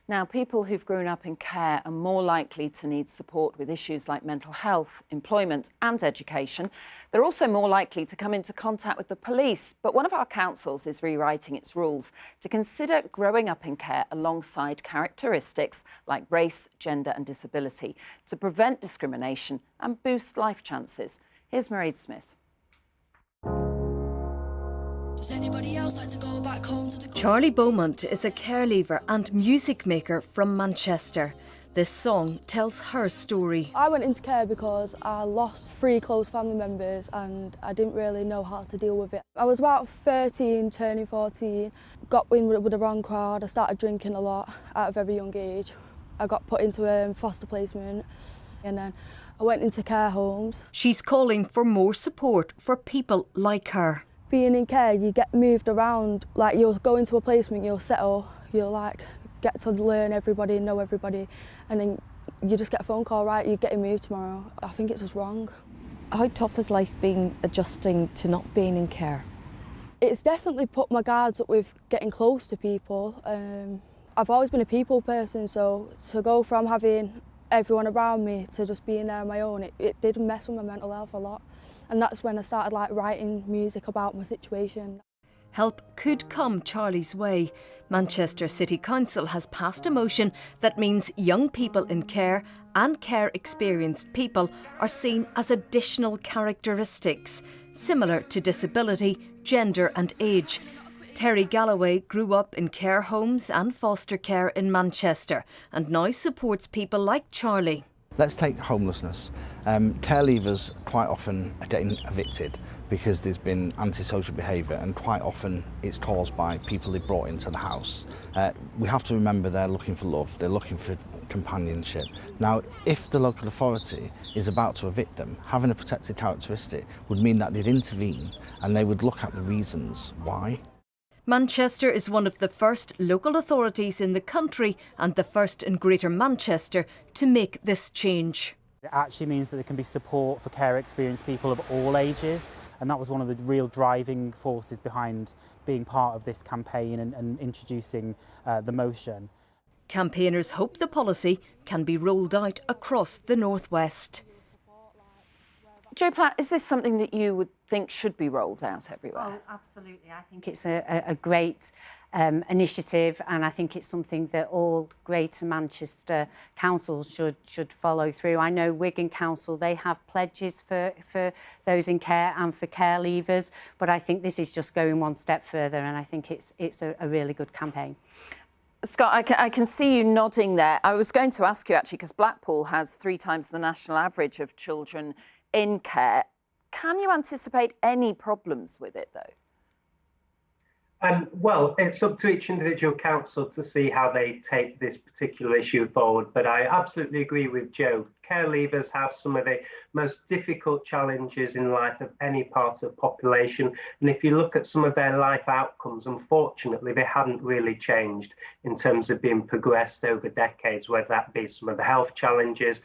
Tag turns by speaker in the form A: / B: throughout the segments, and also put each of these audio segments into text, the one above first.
A: Now, people who've grown up in care are more likely to need support with issues like mental health, employment and education. They're also more likely to come into contact with the police. But one of our councils is rewriting its rules to consider growing up in care alongside characteristics like race, gender and disability to prevent discrimination and boost life chances. Here's Mairead Smith.
B: Does anybody else like to go back home to the...
C: Charley Beaumont is a care leaver and music maker from Manchester. This song tells her story.
B: I went into care because I lost 3 close family members and I didn't really know how to deal with it. I was about 13, turning 14, got in with the wrong crowd. I started drinking a lot at a very young age. I got put into a foster placement and then I went into care homes.
C: She's calling for more support for people like her.
B: Being in care, you get moved around, like you'll go into a placement, you'll settle, you'll like get to learn everybody and know everybody, and then you just get a phone call, right, you're getting moved tomorrow. I think it's just wrong.
D: How tough has life been adjusting to not being in care?
B: It's definitely put my guards up with getting close to people. I've always been a people person, so to go from having everyone around me to just being there on my own, it did mess with my mental health a lot. And that's when I started like writing music about my situation.
C: Help could come Charley's way. Manchester City Council has passed a motion that means young people in care and care-experienced people are seen as additional characteristics, similar to disability, gender and age. Terry Galloway grew up in care homes and foster care in Manchester and now supports people like Charley.
E: Let's take homelessness. Care leavers quite often are getting evicted because there's been antisocial behaviour, and quite often it's caused by people they brought into the house. We have to remember they're looking for love, they're looking for companionship. Now, if the local authority is about to evict them, having a protected characteristic would mean that they'd intervene and they would look at the reasons why.
C: Manchester is one of the first local authorities in the country and the first in Greater Manchester to make this change.
F: It actually means that there can be support for care experienced people of all ages, and that was one of the real driving forces behind being part of this campaign and introducing the motion.
C: Campaigners hope the policy can be rolled out across the North West.
A: Jo Platt, is this something that you would think should be rolled out everywhere?
G: Oh, absolutely. I think it's a great initiative, and I think it's something that all Greater Manchester councils should follow through. I know Wigan Council, they have pledges for those in care and for care leavers, but I think this is just going one step further, and I think it's a really good campaign.
A: Scott, I can see you nodding there. I was going to ask you actually, because Blackpool has 3 times the national average of children in care. Can you anticipate any problems with it, though?
H: Well, it's up to each individual council to see how they take this particular issue forward, but I absolutely agree with Jo. Care leavers have some of the most difficult challenges in life of any part of the population, and if you look at some of their life outcomes, unfortunately they haven't really changed in terms of being progressed over decades, whether that be some of the health challenges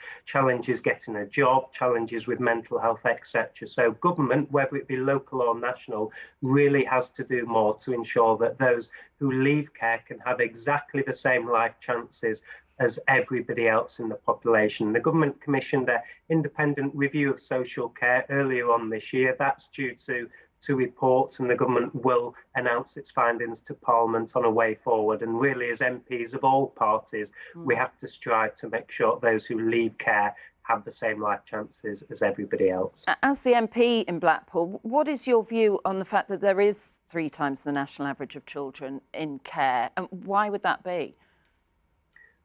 H: getting a job, challenges with mental health, etc. So government, whether it be local or national, really has to do more to ensure that those who leave care can have exactly the same life chances as everybody else in the population. The government commissioned an independent review of social care earlier on this year. That's due to reports, and the government will announce its findings to Parliament on a way forward. And really, as MPs of all parties, we have to strive to make sure those who leave care have the same life chances as everybody else.
A: As the MP in Blackpool, what is your view on the fact that there is 3 times the national average of children in care, and why would that be?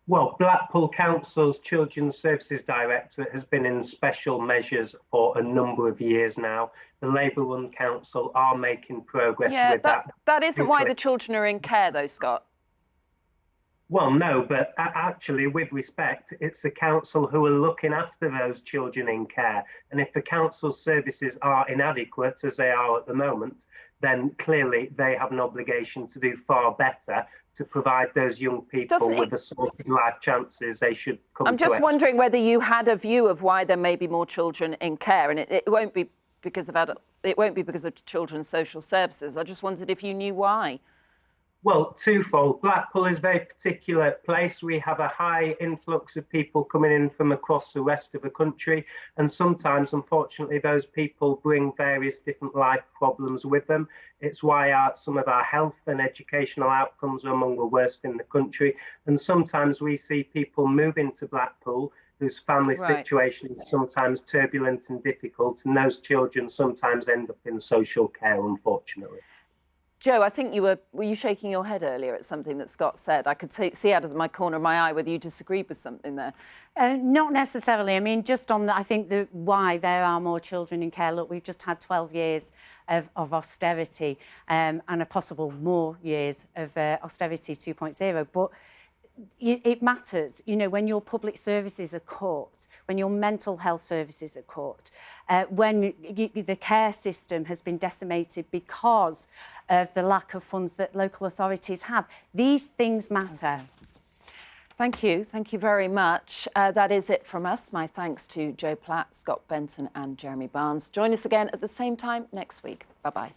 H: Well, Blackpool Council's Children's Services Directorate has been in special measures for a number of years now. The Labour-run council are making progress with that.
A: That isn't why the children are in care, though, Scott.
H: Well, no, but actually, with respect, it's the council who are looking after those children in care. And if the council services are inadequate, as they are at the moment, then clearly they have an obligation to do far better to provide those young people with the sort of life chances they should come to.
A: I'm just wondering whether you had a view of why there may be more children in care, and it won't be because of children's social services. I just wondered if you knew why.
H: Well, twofold. Blackpool is a very particular place. We have a high influx of people coming in from across the rest of the country. And sometimes, unfortunately, those people bring various different life problems with them. It's why some of our health and educational outcomes are among the worst in the country. And sometimes we see people move into Blackpool whose family situation is sometimes turbulent and difficult. And those children sometimes end up in social care, unfortunately.
A: Jo, I think were you shaking your head earlier at something that Scott said? I could see out of my corner of my eye whether you disagreed with something there.
G: Not necessarily. I mean, just on I think why there are more children in care. Look, we've just had 12 years of austerity and a possible more years of austerity 2.0. But it matters, you know, when your public services are cut, when your mental health services are cut, when the care system has been decimated because of the lack of funds that local authorities have. These things matter.
A: Okay. Thank you very much. That is it from us. My thanks to Jo Platt, Scott Benton and Jeremy Barnes. Join us again at the same time next week. Bye-bye.